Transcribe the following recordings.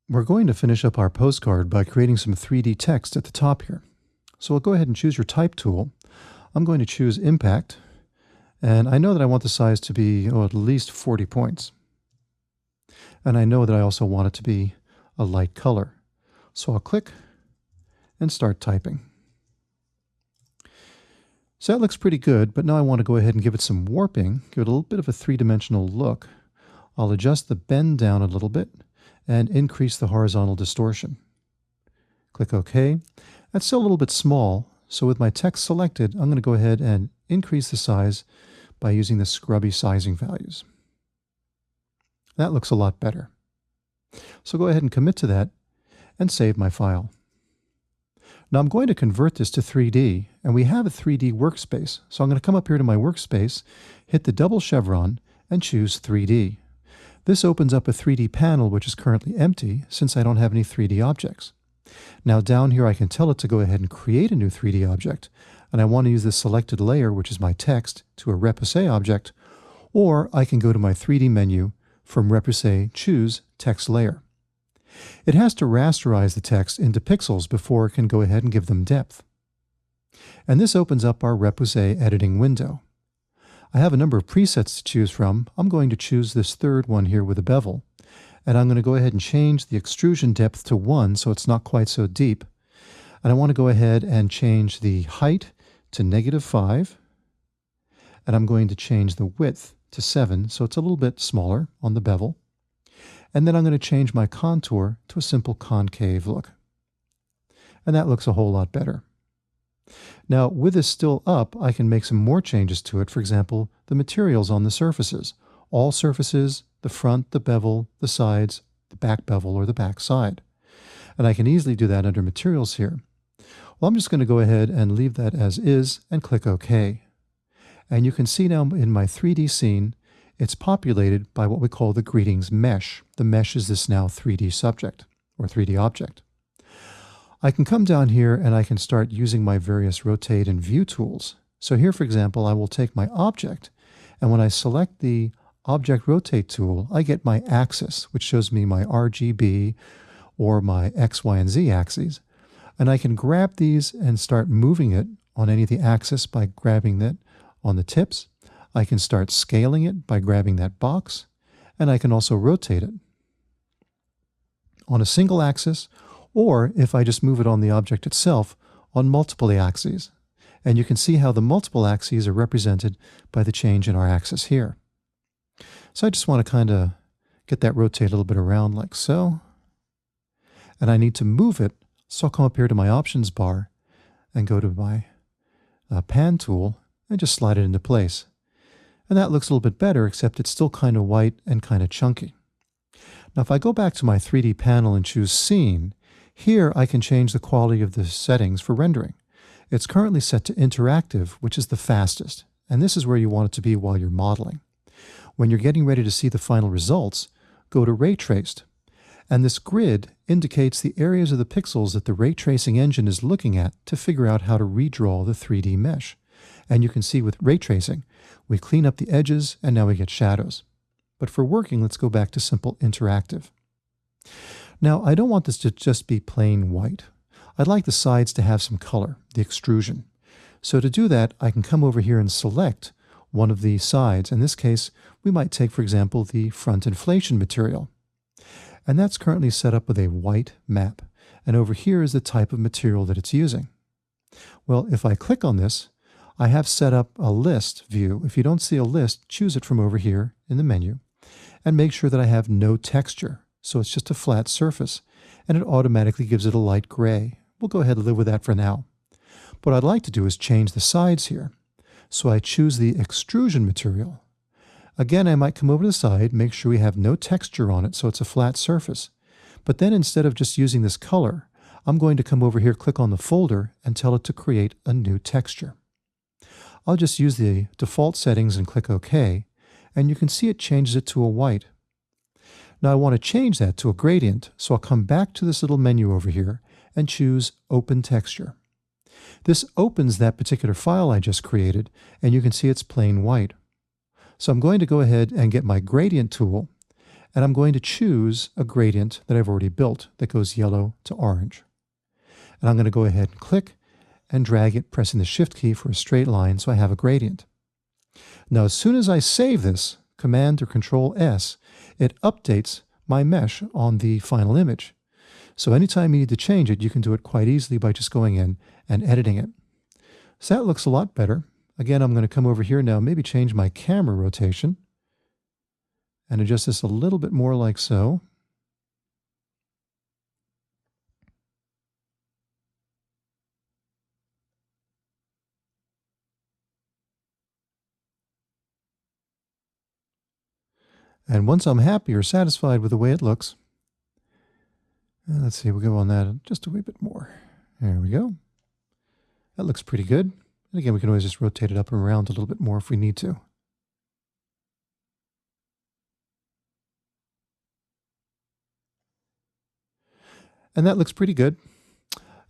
We're going to finish up our postcard by creating some 3D text at the top here. So we'll go ahead and choose your type tool. I'm going to choose impact, and I know that I want the size to be at least 40 points. And I know that I also want it to be a light color. So I'll click and start typing. So that looks pretty good, but now I want to go ahead and give it some warping, give it a little bit of a three-dimensional look. I'll adjust the bend down a little bit and increase the horizontal distortion. Click OK. That's still a little bit small, so with my text selected, I'm going to go ahead and increase the size by using the scrubby sizing values. That looks a lot better. So go ahead and commit to that and save my file. Now I'm going to convert this to 3D, and we have a 3D workspace. So I'm going to come up here to my workspace, hit the double chevron, and choose 3D. This opens up a 3D panel which is currently empty since I don't have any 3D objects. Now down here I can tell it to go ahead and create a new 3D object, and I want to use the selected layer, which is my text, to a Repouss object, or I can go to my 3D menu, from Repouss, choose Text Layer. It has to rasterize the text into pixels before it can go ahead and give them depth. And this opens up our Repouss editing window. I have a number of presets to choose from. I'm going to choose this third one here with a bevel, and I'm going to go ahead and change the extrusion depth to 1 so it's not quite so deep. And I want to go ahead and change the height to -5, and I'm going to change the width to 7 so it's a little bit smaller on the bevel. And then I'm going to change my contour to a simple concave look. And that looks a whole lot better. Now, with this still up, I can make some more changes to it. For example, the materials on the surfaces. All surfaces, the front, the bevel, the sides, the back bevel, or the back side. And I can easily do that under Materials here. Well, I'm just going to go ahead and leave that as is and click OK. And you can see now in my 3D scene, it's populated by what we call the greetings mesh. The mesh is this now 3D subject, or 3D object. I can come down here and I can start using my various rotate and view tools. So here, for example, I will take my object, and when I select the Object Rotate tool, I get my axis, which shows me my RGB or my X, Y, and Z axes. And I can grab these and start moving it on any of the axis by grabbing that on the tips. I can start scaling it by grabbing that box, and I can also rotate it on a single axis, or if I just move it on the object itself, on multiple axes. And you can see how the multiple axes are represented by the change in our axis here. So I just want to kind of get that rotate a little bit around like so. And I need to move it, so I'll come up here to my options bar and go to my pan tool and just slide it into place. And that looks a little bit better, except it's still kind of white and kind of chunky. Now if I go back to my 3D panel and choose Scene, here I can change the quality of the settings for rendering. It's currently set to interactive, which is the fastest, and this is where you want it to be while you're modeling. When you're getting ready to see the final results, go to Ray Traced, and this grid indicates the areas of the pixels that the ray tracing engine is looking at to figure out how to redraw the 3D mesh. And you can see with ray tracing, we clean up the edges and now we get shadows. But for working, let's go back to simple interactive. Now, I don't want this to just be plain white. I'd like the sides to have some color, the extrusion. So to do that, I can come over here and select one of the sides. In this case, we might take, for example, the front inflation material. And that's currently set up with a white map. And over here is the type of material that it's using. Well, if I click on this, I have set up a list view. If you don't see a list, choose it from over here in the menu and make sure that I have no texture. So it's just a flat surface, and it automatically gives it a light gray. We'll go ahead and live with that for now. What I'd like to do is change the sides here. So I choose the extrusion material. Again, I might come over to the side, make sure we have no texture on it so it's a flat surface. But then instead of just using this color, I'm going to come over here, click on the folder, and tell it to create a new texture. I'll just use the default settings and click OK, and you can see it changes it to a white. Now I want to change that to a gradient, so I'll come back to this little menu over here and choose Open Texture. This opens that particular file I just created, and you can see it's plain white. So I'm going to go ahead and get my gradient tool, and I'm going to choose a gradient that I've already built that goes yellow to orange. And I'm going to go ahead and click and drag it, pressing the Shift key for a straight line so I have a gradient. Now, as soon as I save this, Command or Control S, it updates my mesh on the final image. So anytime you need to change it, you can do it quite easily by just going in and editing it. So that looks a lot better. Again, I'm going to come over here now, maybe change my camera rotation and adjust this a little bit more like so. And once I'm happy or satisfied with the way it looks, let's see, we'll go on that just a wee bit more. There we go. That looks pretty good. And again, we can always just rotate it up and around a little bit more if we need to. And that looks pretty good.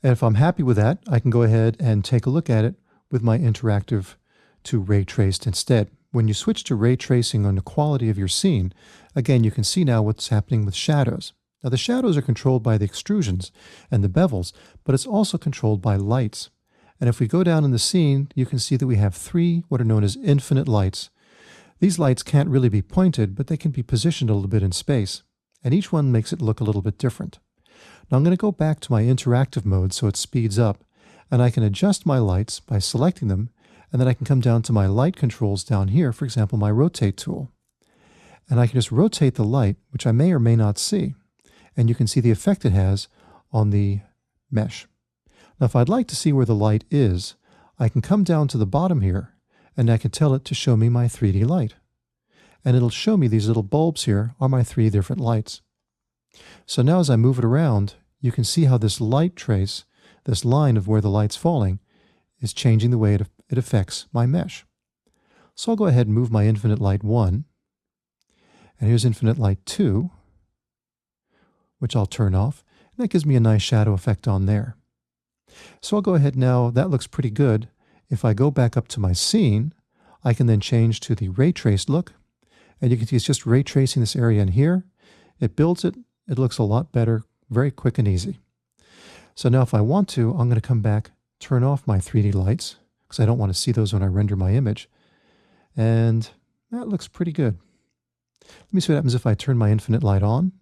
And if I'm happy with that, I can go ahead and take a look at it with my interactive to ray traced instead. When you switch to ray tracing on the quality of your scene, again, you can see now what's happening with shadows. Now, the shadows are controlled by the extrusions and the bevels, but it's also controlled by lights. And if we go down in the scene, you can see that we have 3 what are known as infinite lights. These lights can't really be pointed, but they can be positioned a little bit in space, and each one makes it look a little bit different. Now I'm going to go back to my interactive mode so it speeds up, and I can adjust my lights by selecting them, and then I can come down to my light controls down here, for example, my rotate tool. And I can just rotate the light, which I may or may not see, and you can see the effect it has on the mesh. Now if I'd like to see where the light is, I can come down to the bottom here, and I can tell it to show me my 3D light. And it'll show me these little bulbs here are my 3 different lights. So now as I move it around, you can see how this light trace, this line of where the light's falling, is changing the way it affects my mesh. So I'll go ahead and move my infinite light 1, and here's infinite light 2, which I'll turn off, and that gives me a nice shadow effect on there. So I'll go ahead now, that looks pretty good. If I go back up to my scene, I can then change to the ray traced look, and you can see it's just ray tracing this area in here. It builds it, it looks a lot better, very quick and easy. So now if I want to, I'm going to come back, turn off my 3D lights, because I don't want to see those when I render my image. And that looks pretty good. Let me see what happens if I turn my infinite light on,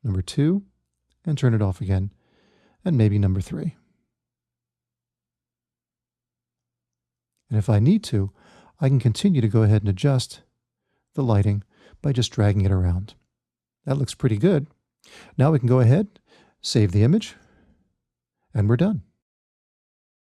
number 2, and turn it off again, and maybe number 3. And if I need to, I can continue to go ahead and adjust the lighting by just dragging it around. That looks pretty good. Now we can go ahead, save the image, and we're done.